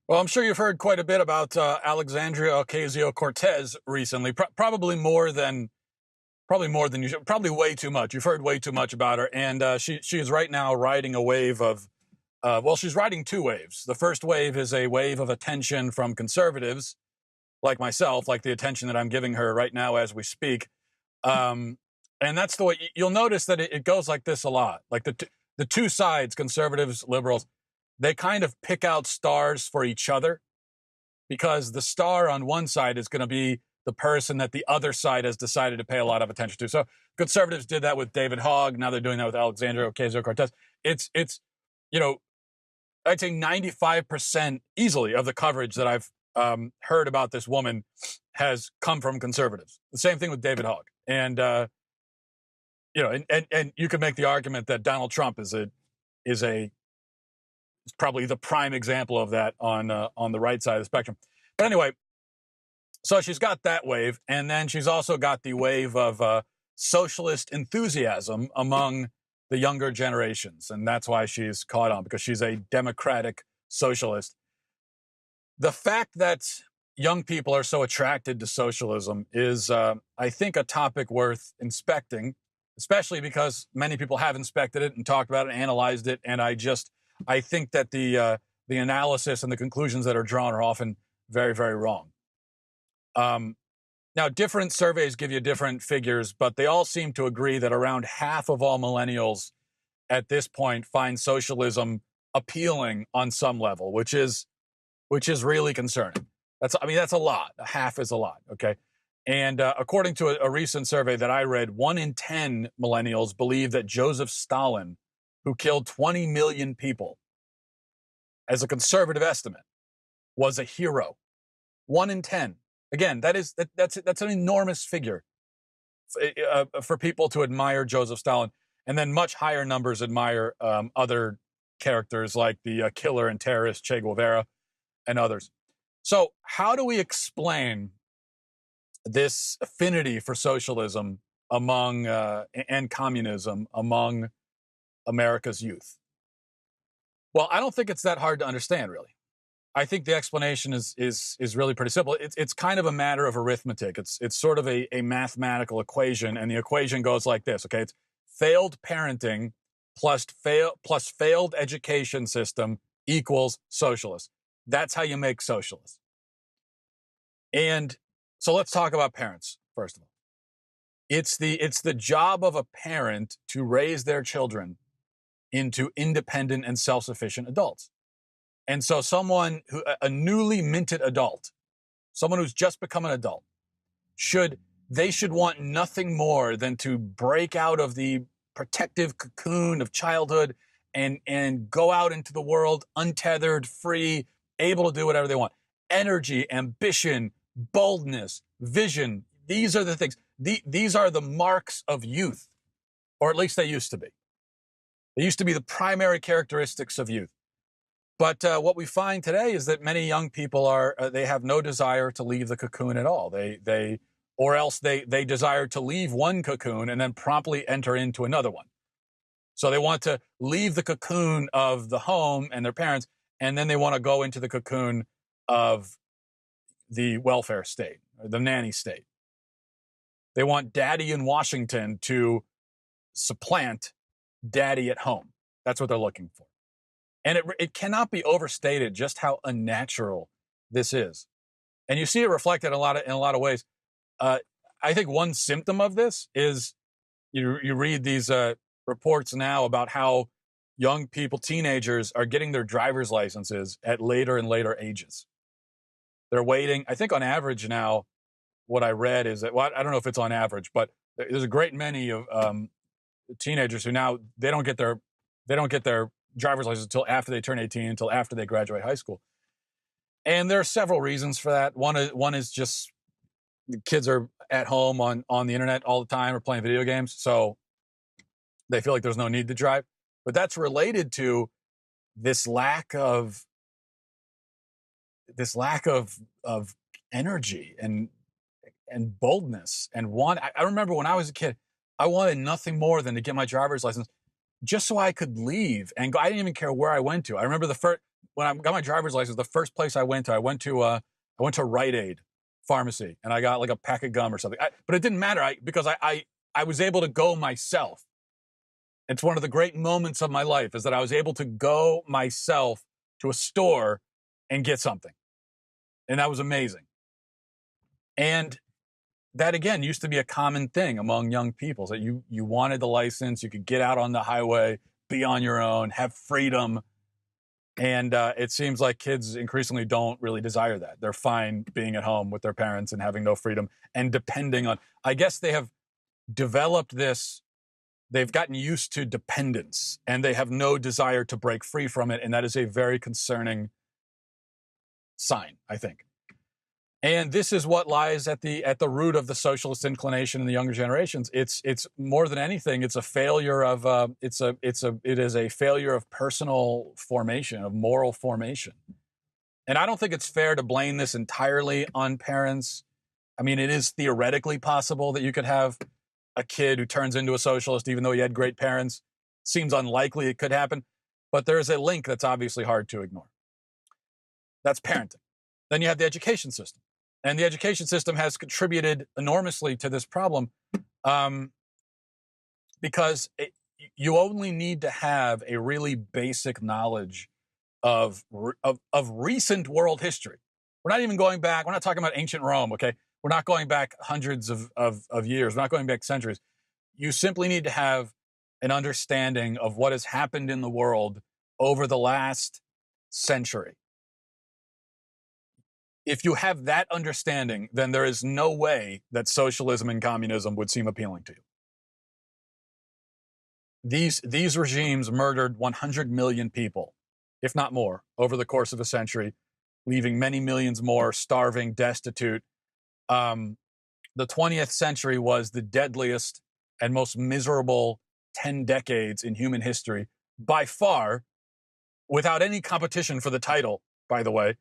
Well, I'm sure you've heard quite a bit about Alexandria Ocasio-Cortez recently. Probably more than you should. Probably way too much. You've heard way too much about her, and she is right now riding a wave of. Well, she's riding two waves. The first wave is a wave of attention from conservatives, like myself, like the attention that I'm giving her right now as we speak. Um, and that's the way you'll notice that it goes like this a lot. Like the two sides, conservatives, liberals, they kind of pick out stars for each other because the star on one side is going to be the person that the other side has decided to pay a lot of attention to. So conservatives did that with David Hogg. Now they're doing that with Alexandria Ocasio-Cortez. It's you know I'd say 95% easily of the coverage that I've heard about this woman has come from conservatives. The same thing with David Hogg, and and you could make the argument that Donald Trump is probably the prime example of that on the right side of the spectrum. But anyway, so she's got that wave, and then she's also got the wave of socialist enthusiasm among the younger generations, and that's why she's caught on, because she's a democratic socialist. The fact that young people are so attracted to socialism is, I think, a topic worth inspecting, especially because many people have inspected it and talked about it and analyzed it, and I think that the analysis and the conclusions that are drawn are often very, very wrong. Now, different surveys give you different figures, but they all seem to agree that around half of all millennials at this point find socialism appealing on some level, which is really concerning. That's a lot. A half is a lot, okay? And according to a recent survey that I read, 1 in 10 millennials believe that Joseph Stalin, who killed 20 million people, as a conservative estimate, was a hero. 1 in 10. Again, that's an enormous figure for people to admire Joseph Stalin, and then much higher numbers admire other characters like the killer and terrorist Che Guevara and others. So how do we explain this affinity for socialism among and communism among America's youth? Well, I don't think it's that hard to understand, really. I think the explanation is really pretty simple. It's kind of a matter of arithmetic. It's sort of a mathematical equation, and the equation goes like this. Okay, it's failed parenting plus failed education system equals socialist. That's how you make socialist. And so let's talk about parents first of all. It's the job of a parent to raise their children into independent and self-sufficient adults. And so a newly minted adult, someone who's just become an adult, should want nothing more than to break out of the protective cocoon of childhood and go out into the world untethered, free, able to do whatever they want. Energy, ambition, boldness, vision. These are the things. These are the marks of youth, or at least they used to be. They used to be the primary characteristics of youth. But what we find today is that many young people they have no desire to leave the cocoon at all. Or else they desire to leave one cocoon and then promptly enter into another one. So they want to leave the cocoon of the home and their parents, and then they want to go into the cocoon of the welfare state, or the nanny state. They want daddy in Washington to supplant daddy at home. That's what they're looking for. And it cannot be overstated just how unnatural this is. And you see it reflected in a lot of ways. I think one symptom of this is you read these reports now about how young people, teenagers, are getting their driver's licenses at later and later ages. They're waiting. I think on average now, what I read is that, well, I don't know if it's on average, but there's a great many of teenagers who now they don't get their driver's license until after they turn 18, until after they graduate high school. And there are several reasons for that. One is just the kids are at home on the internet all the time or playing video games, so they feel like there's no need to drive. But that's related to this lack of energy and boldness and want. I remember when I was a kid, I wanted nothing more than to get my driver's license just so I could leave and go. I didn't even care where I went to. I remember when I got my driver's license, the first place I went to Rite Aid pharmacy, and I got like a pack of gum or something. But it didn't matter because I was able to go myself. It's one of the great moments of my life is that I was able to go myself to a store and get something. And that was amazing. And that, again, used to be a common thing among young people, that you wanted the license, you could get out on the highway, be on your own, have freedom. And it seems like kids increasingly don't really desire that. They're fine being at home with their parents and having no freedom and depending on, I guess they have developed this, they've gotten used to dependence and they have no desire to break free from it. And that is a very concerning sign, I think. And this is what lies at the root of the socialist inclination in the younger generations. It's more than anything, it's a failure of it is a failure of personal formation, of moral formation. And I don't think it's fair to blame this entirely on parents. I mean, it is theoretically possible that you could have a kid who turns into a socialist even though he had great parents. Seems unlikely it could happen, but there is a link that's obviously hard to ignore. That's parenting. Then you have the education system. And the education system has contributed enormously to this problem because you only need to have a really basic knowledge of recent world history. We're not even going back. We're not talking about ancient Rome, okay? We're not going back hundreds of years. We're not going back centuries. You simply need to have an understanding of what has happened in the world over the last century. If you have that understanding, then there is no way that socialism and communism would seem appealing to you. These regimes murdered 100 million people, if not more, over the course of a century, leaving many millions more starving, destitute. The 20th century was the deadliest and most miserable 10 decades in human history, by far, without any competition for the title, by the way.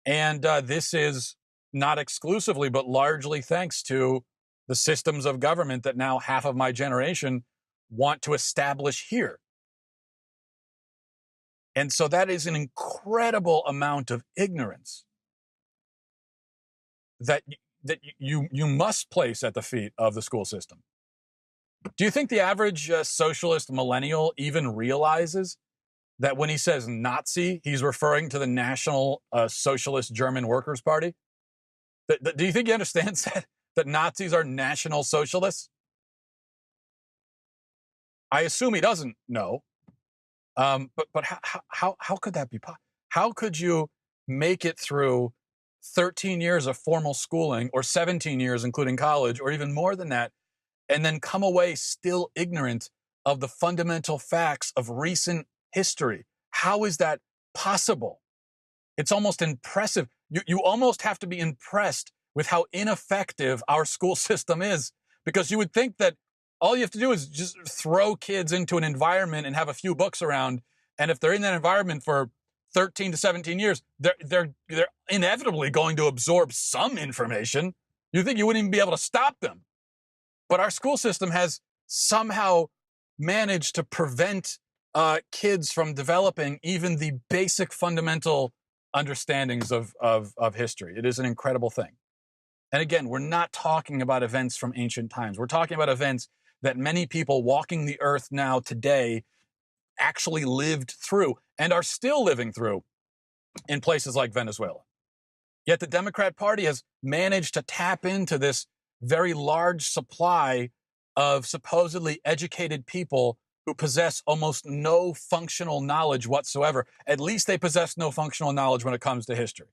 And this is not exclusively, but largely thanks to the systems of government that now half of my generation want to establish here. And so that is an incredible amount of ignorance that you must place at the feet of the school system. Do you think the average socialist millennial even realizes that when he says Nazi, he's referring to the National Socialist German Workers' Party? Do you think he understands that Nazis are National Socialists? I assume he doesn't know. But how could that be possible? How could you make it through 13 years of formal schooling, or 17 years, including college, or even more than that, and then come away still ignorant of the fundamental facts of recent history? How is that possible? It's almost impressive. You almost have to be impressed with how ineffective our school system is, because you would think that all you have to do is just throw kids into an environment and have a few books around, and if they're in that environment for 13 to 17 years, they're inevitably going to absorb some information. You think you wouldn't even be able to stop them. But our school system has somehow managed to prevent kids from developing even the basic fundamental understandings of history. It is an incredible thing. And again, we're not talking about events from ancient times. We're talking about events that many people walking the earth now today actually lived through and are still living through in places like Venezuela. Yet the Democrat Party has managed to tap into this very large supply of supposedly educated people who possess almost no functional knowledge whatsoever. At least they possess no functional knowledge when it comes to history.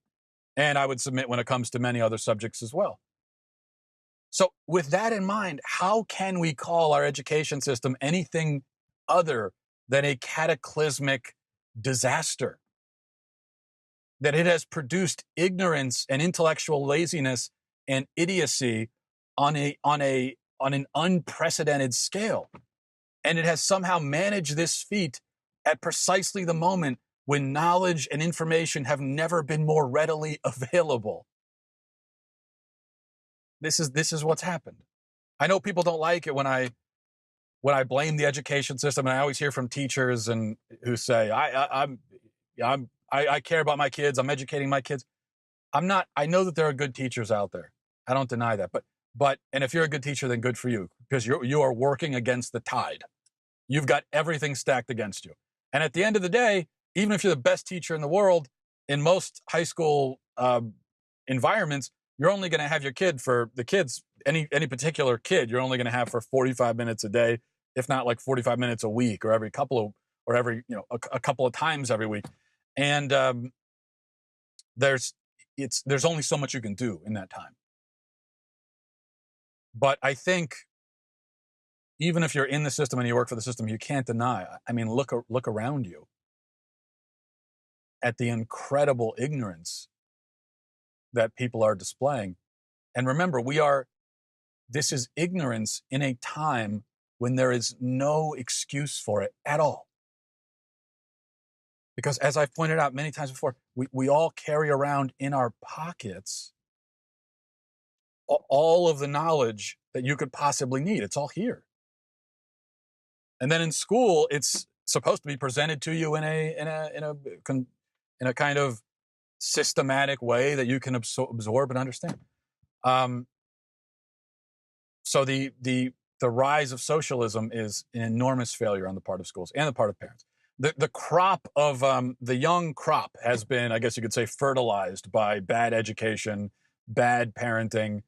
And I would submit when it comes to many other subjects as well. So with that in mind, how can we call our education system anything other than a cataclysmic disaster? That it has produced ignorance and intellectual laziness and idiocy on an unprecedented scale. And it has somehow managed this feat at precisely the moment when knowledge and information have never been more readily available. This is what's happened. I know people don't like it when I blame the education system, and I always hear from teachers and who say I'm I care about my kids. I'm educating my kids. I'm not. I know that there are good teachers out there. I don't deny that. And if you're a good teacher, then good for you, because you are working against the tide. You've got everything stacked against you. And at the end of the day, even if you're the best teacher in the world, in most high school environments, you're only going to have your kid for the kids, any particular kid, you're only going to have for 45 minutes a day, if not like 45 minutes a week, or every couple of, or every, a couple of times every week. And there's only so much you can do in that time. But I think even if you're in the system and you work for the system, you can't deny. I mean, look around you at the incredible ignorance that people are displaying. And remember, this is ignorance in a time when there is no excuse for it at all. Because as I've pointed out many times before, we all carry around in our pockets all of the knowledge that you could possibly need. It's all here. And then in school, it's supposed to be presented to you in a kind of systematic way that you can absorb and understand. So the rise of socialism is an enormous failure on the part of schools and the part of parents. The crop of the young crop has been, I guess you could say, fertilized by bad education, bad parenting.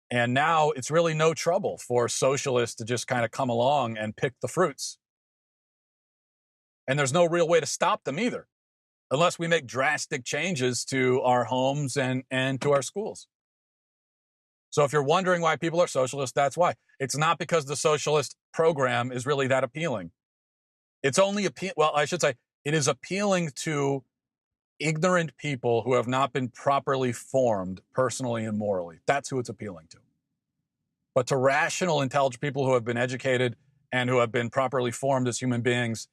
And now it's really no trouble for socialists to just kind of come along and pick the fruits. And there's no real way to stop them either, unless we make drastic changes to our homes and to our schools. So if you're wondering why people are socialists, that's why. It's not because the socialist program is really that appealing. It's only it is appealing to ignorant people who have not been properly formed personally and morally. That's who it's appealing to. But to rational, intelligent people who have been educated and who have been properly formed as human beings,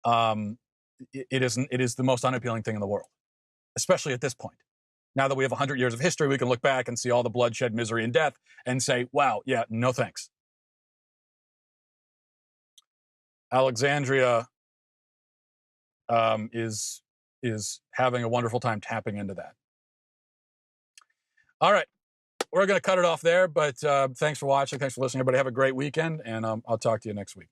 it is the most unappealing thing in the world, especially at this point. Now that we have 100 years of history, we can look back and see all the bloodshed, misery, and death and say, wow, yeah, no thanks. Alexandria is having a wonderful time tapping into that. All right. We're going to cut it off there, but thanks for watching. Thanks for listening, everybody. Have a great weekend, and I'll talk to you next week.